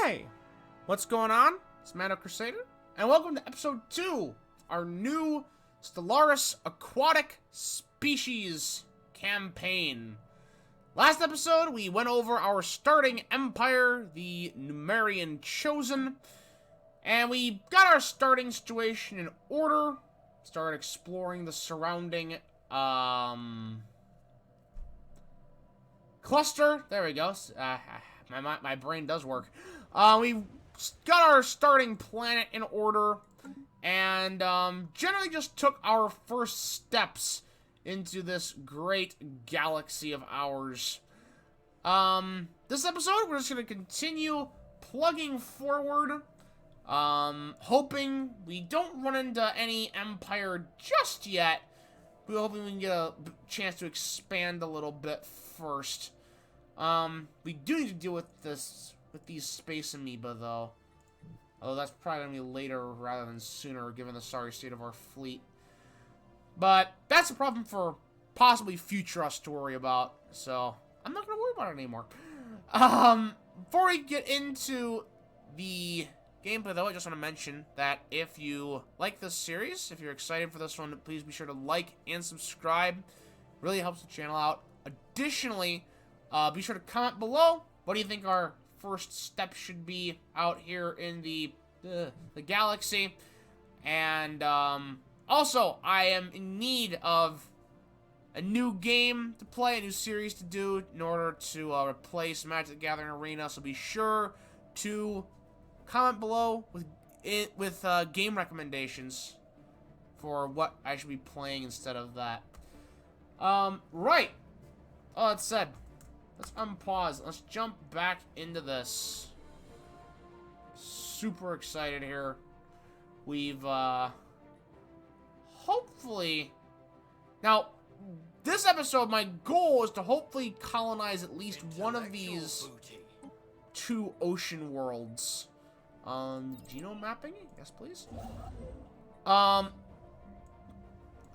Hey, what's going on? It's Mano Crusader, and welcome to episode 2, our new Stellaris Aquatic Species campaign. Last episode, we went over our starting empire, the Numerian Chosen, and we got our starting situation in order, started exploring the surrounding, cluster. There we go. My brain does work. We got our starting planet in order, and generally just took our first steps into this great galaxy of ours. This episode, we're just going to continue plugging forward, hoping we don't run into any Empire just yet. We're hoping we can get a chance to expand a little bit first. We do need to deal with these space amoeba, though. Although that's probably going to be later rather than sooner, given the sorry state of our fleet. But that's a problem for possibly future us to worry about, so I'm not going to worry about it anymore. Before we get into the gameplay, though, I just want to mention that if you like this series, if you're excited for this one, please be sure to like and subscribe. Really helps the channel out. Additionally, be sure to comment below. What do you think our first step should be out here in the galaxy? And also, I am in need of a new game to play, a new series to do in order to replace Magic the Gathering Arena. So be sure to comment below with game recommendations for what I should be playing instead of that. Right. All that said, let's unpause. Let's jump back into this. Super excited here. We've, hopefully... Now, this episode, my goal is to hopefully colonize at least one of these 2 ocean worlds. Genome mapping? Yes, please. Hold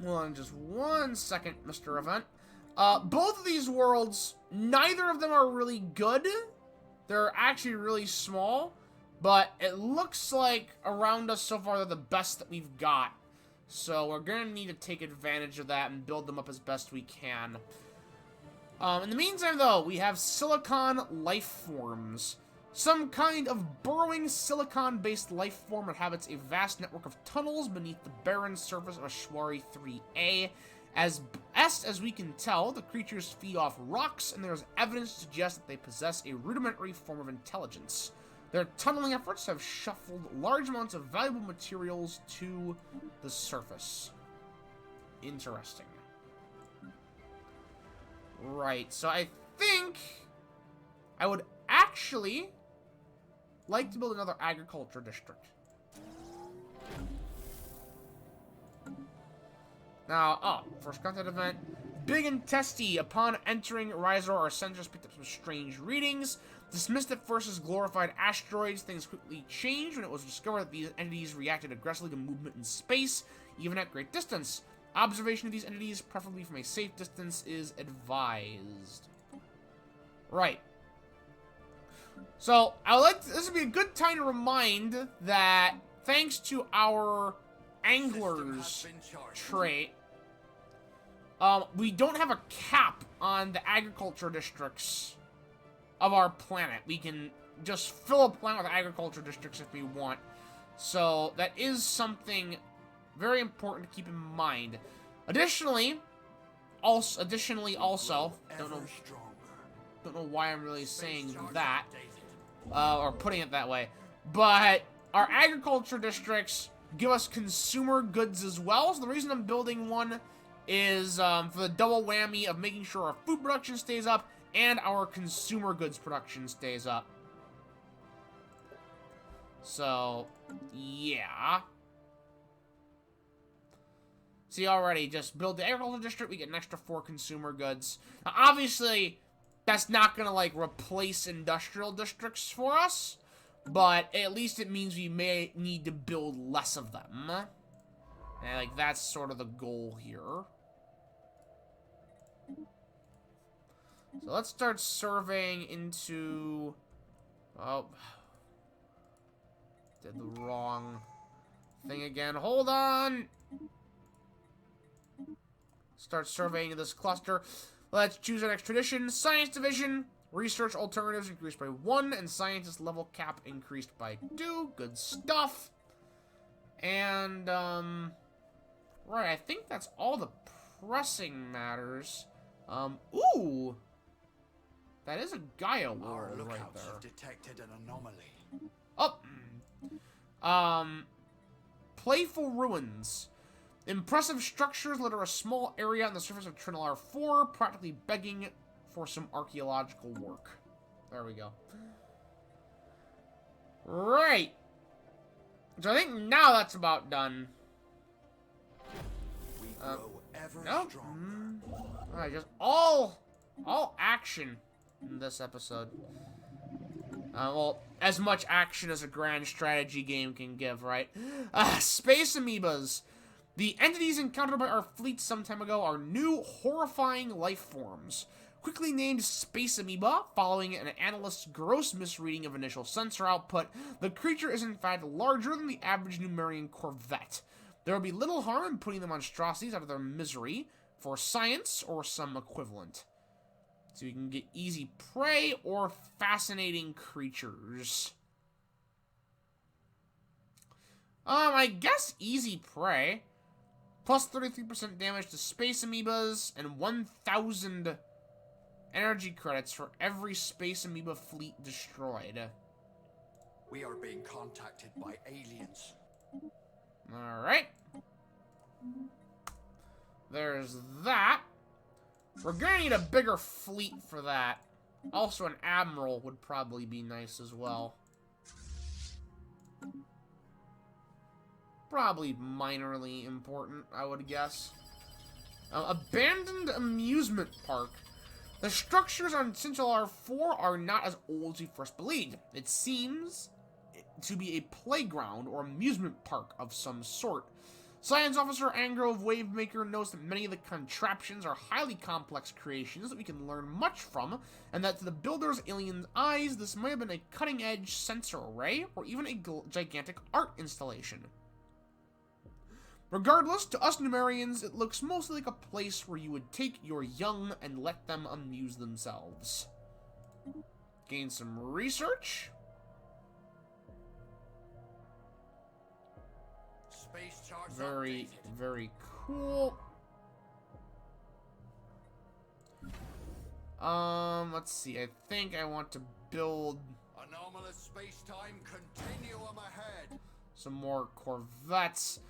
on just 1 second, Mr. Event. Both of these worlds, neither of them are really good. They're actually really small, but it looks like around us so far they're the best that we've got. So we're gonna need to take advantage of that and build them up as best we can. In the meantime, though, we have silicon life forms. Some kind of burrowing silicon-based life form inhabits a vast network of tunnels beneath the barren surface of Ashwari 3A. As best as we can tell, the creatures feed off rocks, and there is evidence to suggest that they possess a rudimentary form of intelligence. Their tunneling efforts have shuffled large amounts of valuable materials to the surface. Interesting. Right, so I think I would actually like to build another agriculture district. Now, first content event. Big and testy. Upon entering Rizor, our sensors picked up some strange readings. Dismissed at first as glorified asteroids, things quickly changed when it was discovered that these entities reacted aggressively to movement in space, even at great distance. Observation of these entities, preferably from a safe distance, is advised. Right. So, this would be a good time to remind that thanks to our Angler's trait, we don't have a cap on the agriculture districts of our planet. We can just fill a planet with agriculture districts if we want. So that is something very important to keep in mind. Additionally, also, don't know why I'm really saying that, or putting it that way, but our agriculture districts give us consumer goods as well. So the reason I'm building one is for the double whammy of making sure our food production stays up and our consumer goods production stays up. So, yeah. See, already, just build the agriculture district, we get an extra 4 consumer goods. Now, obviously, that's not gonna, like, replace industrial districts for us, but at least it means we may need to build less of them. And, like, that's sort of the goal here. So let's start surveying into... Oh, Did the wrong thing again. Hold on. Start surveying this cluster. Let's choose our next tradition. Science division. Research alternatives increased by 1, and scientist level cap increased by 2. Good stuff. And, right, I think that's all the pressing matters. Ooh! That is a Gaia world right there. Have detected an anomaly. Oh! Playful ruins. Impressive structures litter a small area on the surface of Trinalar 4, practically begging for some archaeological work. There we go. Right. So I think now that's about done. We grow ever Nope. stronger. Alright, just all action in this episode. Well, as much action as a grand strategy game can give, right? Space amoebas. The entities encountered by our fleet some time ago are new, horrifying life forms. Quickly named Space Amoeba, following an analyst's gross misreading of initial sensor output, the creature is in fact larger than the average Numerian corvette. There will be little harm in putting the monstrosities out of their misery for science or some equivalent. So you can get easy prey or fascinating creatures. I guess easy prey. Plus 33% damage to space amoebas and 1,000 energy credits for every space amoeba fleet destroyed. We are being contacted by aliens. Alright. There's that. We're gonna need a bigger fleet for that. Also, an admiral would probably be nice as well. Probably minorly important, I would guess. Abandoned amusement park. The structures on Stellaris 4 are not as old as we first believed. It seems to be a playground or amusement park of some sort. Science Officer Angrove Wavemaker knows that many of the contraptions are highly complex creations that we can learn much from, and that to the builder's alien eyes, this might have been a cutting-edge sensor array, or even a gigantic art installation. Regardless, to us Numerians, it looks mostly like a place where you would take your young and let them amuse themselves. Gain some research. Space charts Very, updated. very cool. Let's see. I think I want to build Anomalous space-time continuum ahead. some more corvettes.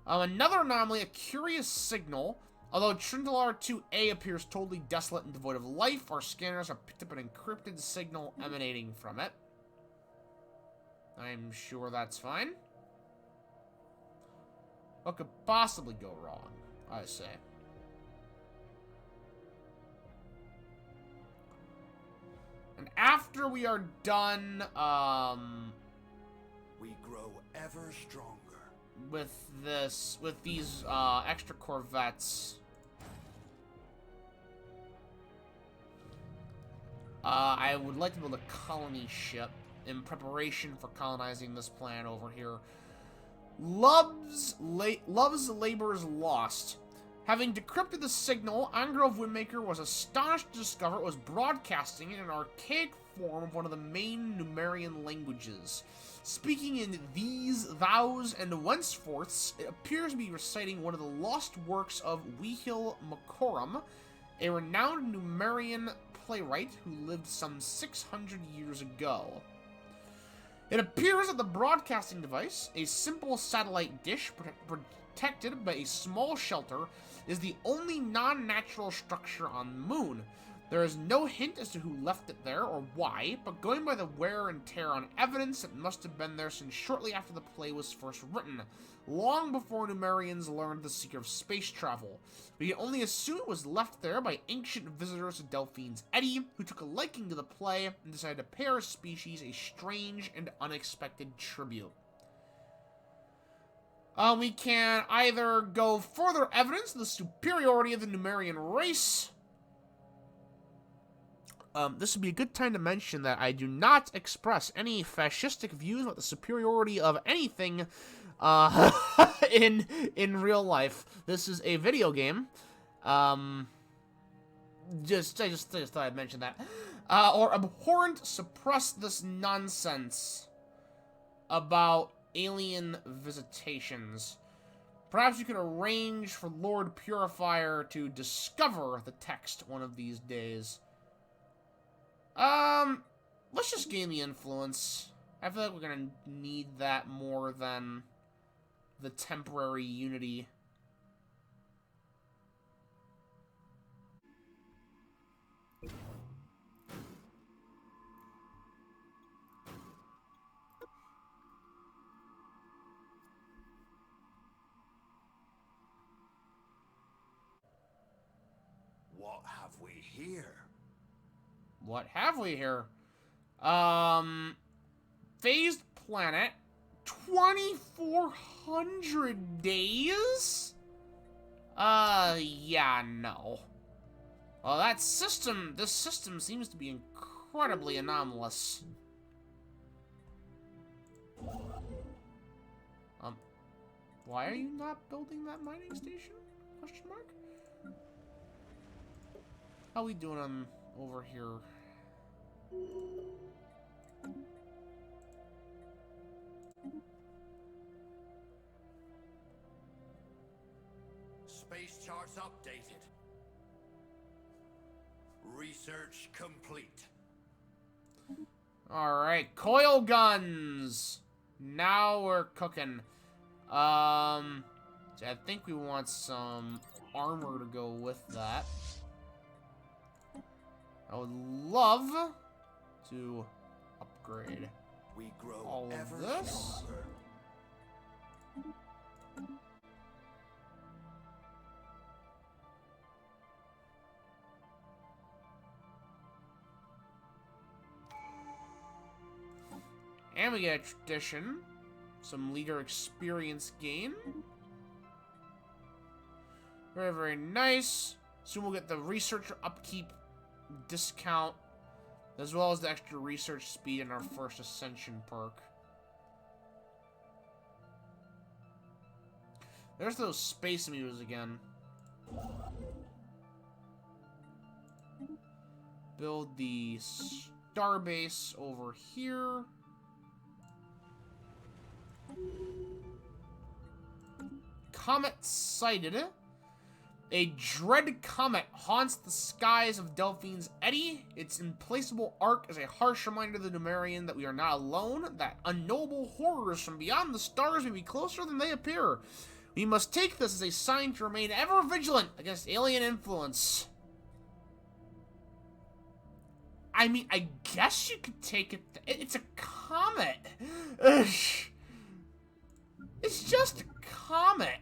Another anomaly, a curious signal. Although Trindalar 2A appears totally desolate and devoid of life, our scanners have picked up an encrypted signal emanating from it. I'm sure that's fine. What could possibly go wrong, I say. And after we are done, We grow ever stronger. with these extra corvettes, I would like to build a colony ship in preparation for colonizing this planet over here. Love's Labor's Lost. Having decrypted the signal, Angrove Windmaker was astonished to discover it was broadcasting in an archaic form of one of the main Numerian languages. Speaking in these, thous, and whenceforths, it appears to be reciting one of the lost works of Wehil Macorum, a renowned Numerian playwright who lived some 600 years ago. It appears that the broadcasting device, a simple satellite dish protected by a small shelter, is the only non-natural structure on the moon. There is no hint as to who left it there or why, but going by the wear and tear on evidence, it must have been there since shortly after the play was first written, long before Numerians learned the secret of space travel. We can only assume it was left there by ancient visitors to Delphine's Eddy, who took a liking to the play and decided to pay our species a strange and unexpected tribute. We can either go further evidence of the superiority of the Numerian race, This would be a good time to mention that I do not express any fascistic views about the superiority of anything in real life. This is a video game. I just thought I'd mention that. Or abhorrent, suppress this nonsense about alien visitations. Perhaps you can arrange for Lord Purifier to discover the text one of these days. Let's just gain the influence. I feel like we're gonna need that more than the temporary unity. What have we here? What have we here? Phased planet, 2,400 days? Yeah, no. Well, this system seems to be incredibly anomalous. Why are you not building that mining station? Question mark? How we doing on over here? Space charts updated. Research complete. Alright, coil guns! Now we're cooking. So I think we want some armor to go with that. I would love to upgrade We grow all of ever this. stronger. And we get a tradition. Some leader experience gain. Very, very nice. Soon we'll get the researcher upkeep discount, as well as the extra research speed in our first ascension perk. There's those space muses again. Build the starbase over here. Comet sighted. A dread comet haunts the skies of Delphine's Eddy. Its implacable arc is a harsh reminder to the Numerian that we are not alone, that unknowable horrors from beyond the stars may be closer than they appear. We must take this as a sign to remain ever vigilant against alien influence. I mean, I guess you could take it. It's a comet. It's just a comet.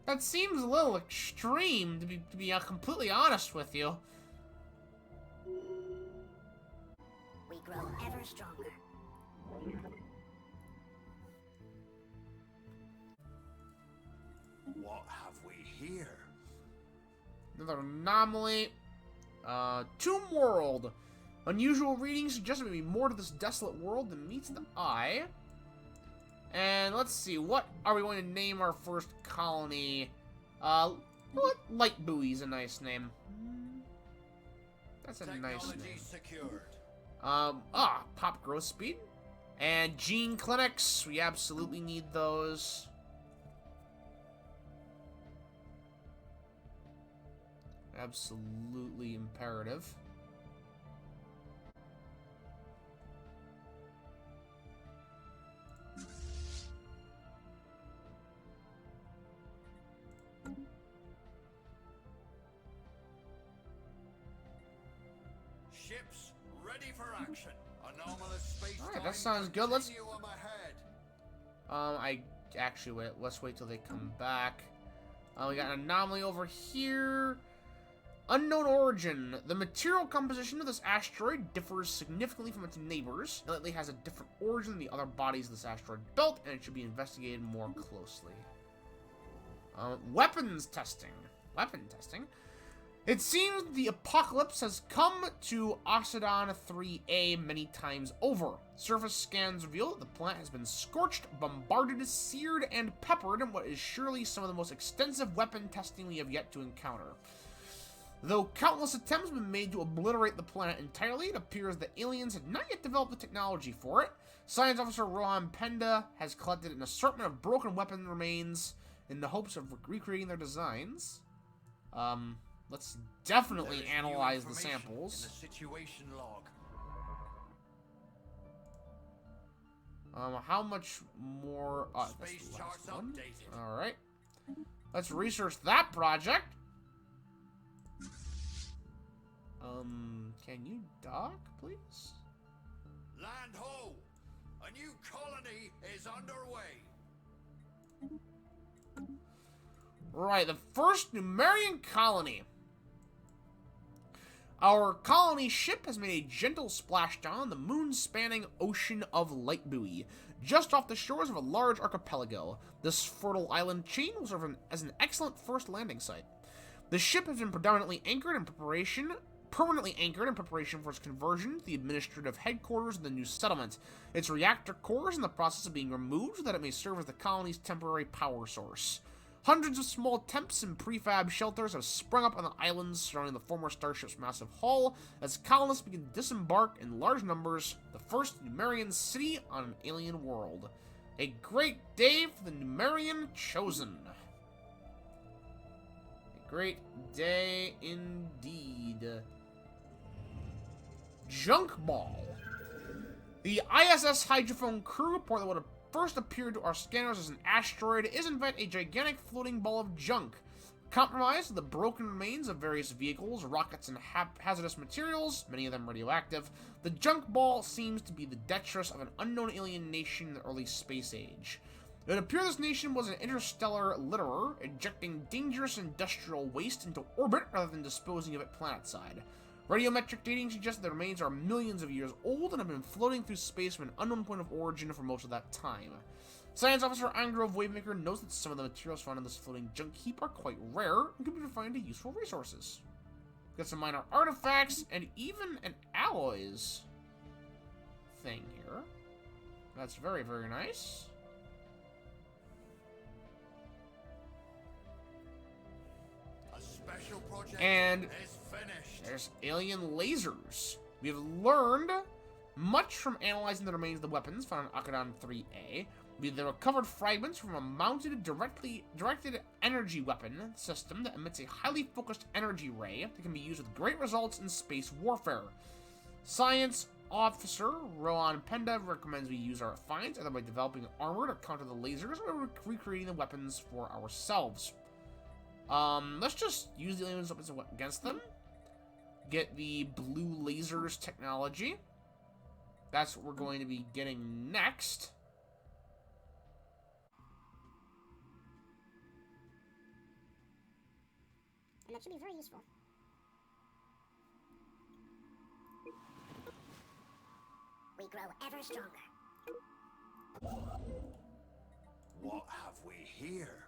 That seems a little extreme, to be completely honest with you. We grow ever stronger. What have we here? Another anomaly. Tomb World. Unusual readings suggest there may be more to this desolate world than meets the eye. And let's see, what are we going to name our first colony? What? Light Buoy's a nice name. That's a nice name. Secured. Pop growth speed. And gene clinics, we absolutely need those. Absolutely imperative. Ships ready for action. Anomalous space. Alright, that sounds good. Let's. Continuum ahead. Let's wait till they come back. We got an anomaly over here. Unknown origin. The material composition of this asteroid differs significantly from its neighbors. It likely has a different origin than the other bodies of this asteroid belt, and it should be investigated more closely. Weapons testing. Weapon testing. It seems the apocalypse has come to Oxidon 3A many times over. Surface scans reveal that the planet has been scorched, bombarded, seared, and peppered in what is surely some of the most extensive weapon testing we have yet to encounter. Though countless attempts have been made to obliterate the planet entirely, it appears that aliens had not yet developed the technology for it. Science Officer Rohan Penda has collected an assortment of broken weapon remains in the hopes of recreating their designs. Let's definitely analyze the samples. In the situation log. How much more? That's Space the charts last one. updated. All right. Let's research that project. Can you dock, please? Land ho! A new colony is underway. Right, the first Numerian colony. Our colony ship has made a gentle splashdown on the moon-spanning ocean of Light Buoy, just off the shores of a large archipelago. This fertile island chain will serve as an excellent first landing site. The ship has been permanently anchored in preparation for its conversion to the administrative headquarters of the new settlement. Its reactor core is in the process of being removed so that it may serve as the colony's temporary power source. Hundreds of small temps and prefab shelters have sprung up on the islands surrounding the former starship's massive hull as colonists begin to disembark in large numbers, the first Numerian city on an alien world. A great day for the Numerian Chosen. A great day indeed. Junk Ball. The ISS Hydrophone crew report that what first appeared to our scanners as an asteroid is in fact a gigantic floating ball of junk. Compromised with the broken remains of various vehicles, rockets, and hazardous materials, many of them radioactive, the junk ball seems to be the detritus of an unknown alien nation in the early space age. It would appear this nation was an interstellar litterer, ejecting dangerous industrial waste into orbit rather than disposing of it planetside. Radiometric dating suggests that the remains are millions of years old and have been floating through space from an unknown point of origin for most of that time. Science Officer Angrove Wavemaker knows that some of the materials found in this floating junk heap are quite rare and can be refined to useful resources. Got some minor artifacts and even an alloys thing here. That's very, very nice. A special project And is finished. there's alien lasers. We have learned much from analyzing the remains of the weapons found on Aquatic 3A. We have recovered fragments from a mounted directed energy weapon system that emits a highly focused energy ray that can be used with great results in space warfare. Science Officer Rohan Penda recommends we use our finds either by developing armor to counter the lasers or recreating the weapons for ourselves. Let's just use the aliens weapons against them. Get the blue lasers technology. That's what we're going to be getting next. And that should be very useful. We grow ever stronger. What have we here?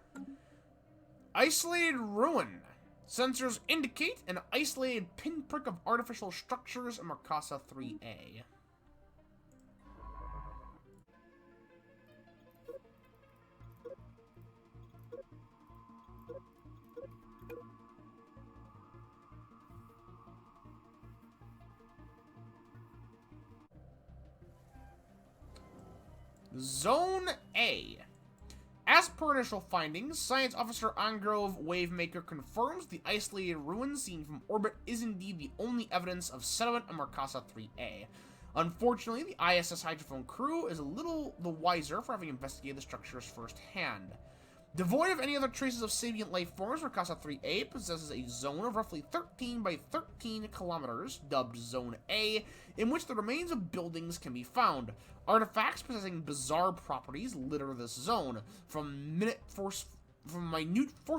Isolated ruin. Sensors indicate an isolated pinprick of artificial structures in Marcasa 3A. Zone A. As per initial findings, Science Officer Angrove Wavemaker confirms the isolated ruins seen from orbit is indeed the only evidence of settlement on Marcasa 3A. Unfortunately, the ISS Hydrophone crew is a little the wiser for having investigated the structures firsthand. Devoid of any other traces of sapient life forms, Marcasa 3A possesses a zone of roughly 13 by 13 kilometers, dubbed Zone A, in which the remains of buildings can be found. Artifacts possessing bizarre properties litter this zone, from minute force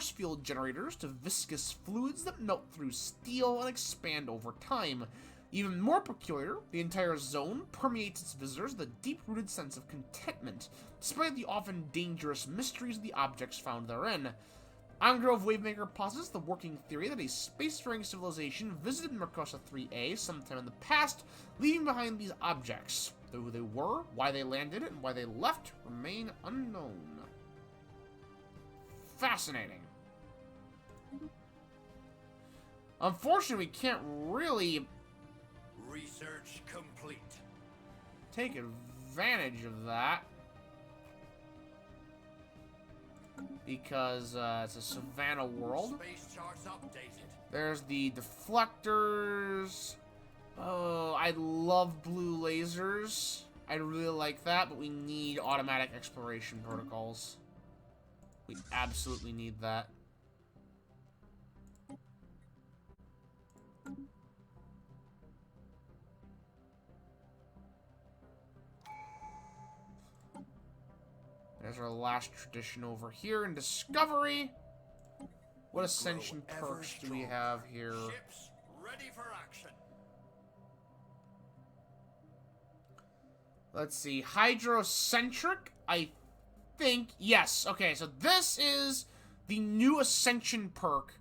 field generators to viscous fluids that melt through steel and expand over time. Even more peculiar, the entire zone permeates its visitors with a deep-rooted sense of contentment, despite the often dangerous mysteries of the objects found therein. Grove Wavemaker posits the working theory that a spacefaring civilization visited Mercosa 3A sometime in the past, leaving behind these objects. Though who they were, why they landed, and why they left remain unknown. Fascinating. Unfortunately, we can't really Research complete. take advantage of that. Because it's a savannah world. Space charts updated. There's the deflectors. Oh, I love blue lasers. I really like that, but we need automatic exploration protocols. We absolutely need that. There's our last tradition over here in Discovery. What ascension perks do we have here? Ships ready for action. Let's see. Hydrocentric, I think. Yes. Okay, so this is the new ascension perk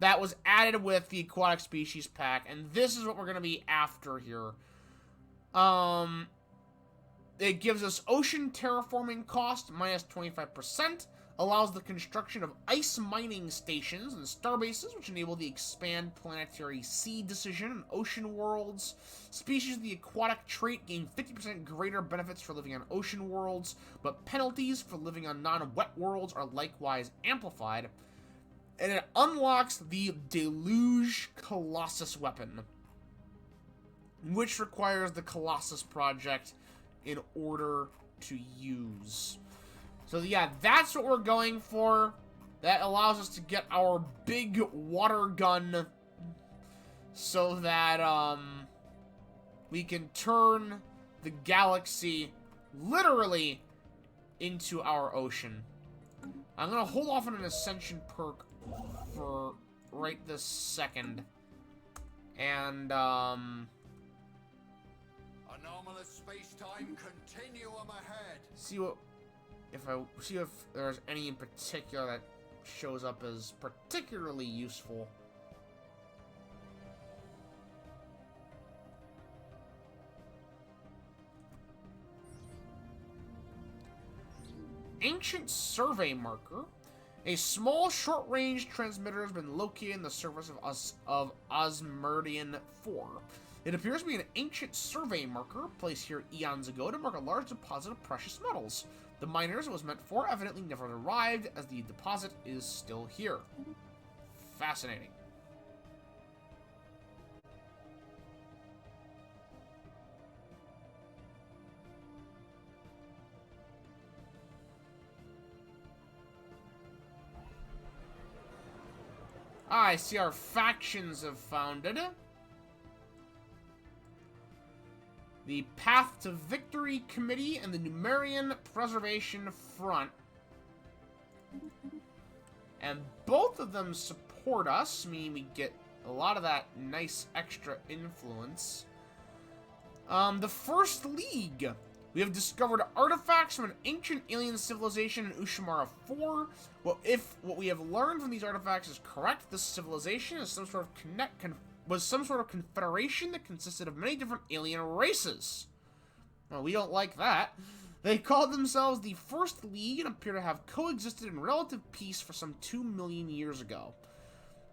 that was added with the aquatic species pack, and this is what we're going to be after here. It gives us ocean terraforming cost minus 25%, allows the construction of ice mining stations and starbases, which enable the expand planetary sea decision and ocean worlds. Species of the aquatic trait gain 50% greater benefits for living on ocean worlds, but penalties for living on non-wet worlds are likewise amplified. And it unlocks the Deluge Colossus weapon, which requires the Colossus project in order to use. So yeah, that's what we're going for. That allows us to get our big water gun so that we can turn the galaxy literally into our ocean. I'm gonna hold off on an ascension perk for right this second. And Anomalous space-time continuum ahead. see if there's any in particular that shows up as particularly useful. Ancient Survey Marker. A small short-range transmitter has been located in the surface of Osmerdian 4. It appears to be an ancient survey marker placed here eons ago to mark a large deposit of precious metals. The miners it was meant for evidently never arrived, as the deposit is still here. Fascinating. I see our factions have founded. The Path to Victory Committee and the Numerian Preservation Front. And both of them support us, meaning we get a lot of that nice extra influence. The First League. We have discovered artifacts from an ancient alien civilization in Ushimara 4. Well, if what we have learned from these artifacts is correct, this civilization is some sort of confederation that consisted of many different alien races. Well, we don't like that. They called themselves the First League and appear to have coexisted in relative peace for some 2 million years ago.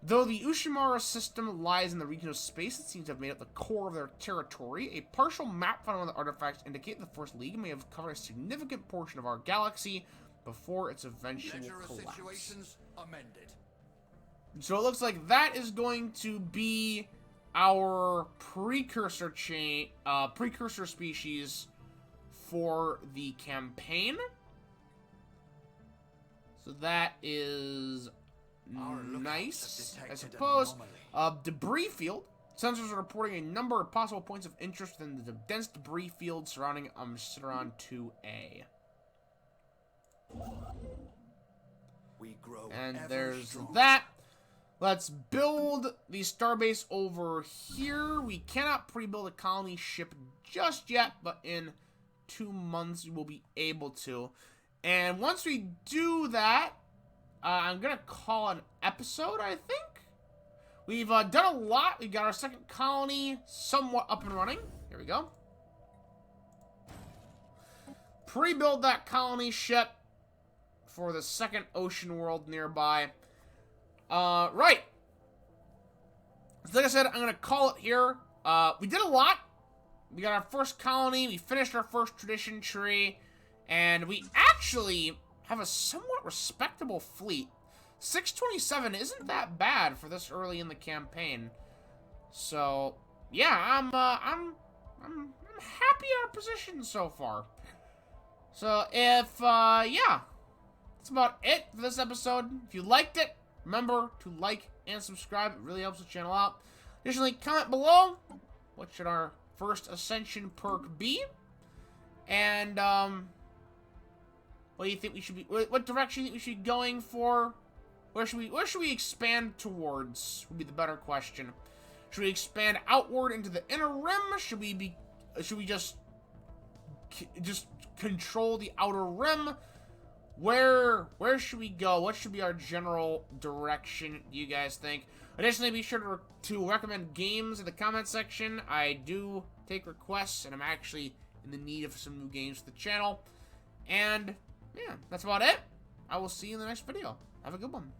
Though the Ushimara system lies in the region of space that seems to have made up the core of their territory, a partial map found on the artifacts indicate the First League may have covered a significant portion of our galaxy before its eventual collapse. Situations amended. So it looks like that is going to be our precursor species for the campaign. So that is nice, I suppose. Debris field. Sensors are reporting a number of possible points of interest within the dense debris field surrounding Cideron 2A. We grow And ever there's stronger. that. Let's build the starbase over here. We cannot pre-build a colony ship just yet, but in 2 months we will be able to. And once we do that, I'm gonna call an episode, I think. We've done a lot. We got our second colony somewhat up and running. Here we go. Pre-build that colony ship for the second ocean world nearby. Right. So like I said, I'm gonna call it here. We did a lot. We got our first colony. We finished our first tradition tree. And we actually have a somewhat respectable fleet. 627 isn't that bad for this early in the campaign. So, yeah, I'm happy our position so far. So, if, yeah, that's about it for this episode. If you liked it, remember to like and subscribe. It really helps the channel out. Additionally, comment below what should our first Ascension perk be. And, what do you think we should be? What direction do you think we should be going for? Where should we expand towards? Would be the better question. Should we expand outward into the inner rim? Should we just control the outer rim? Where should we go? What should be our general direction, do you guys think? Additionally, be sure to recommend games in the comment section. I do take requests, and I'm actually in the need of some new games for the channel. And yeah, that's about it. I will see you in the next video. Have a good one.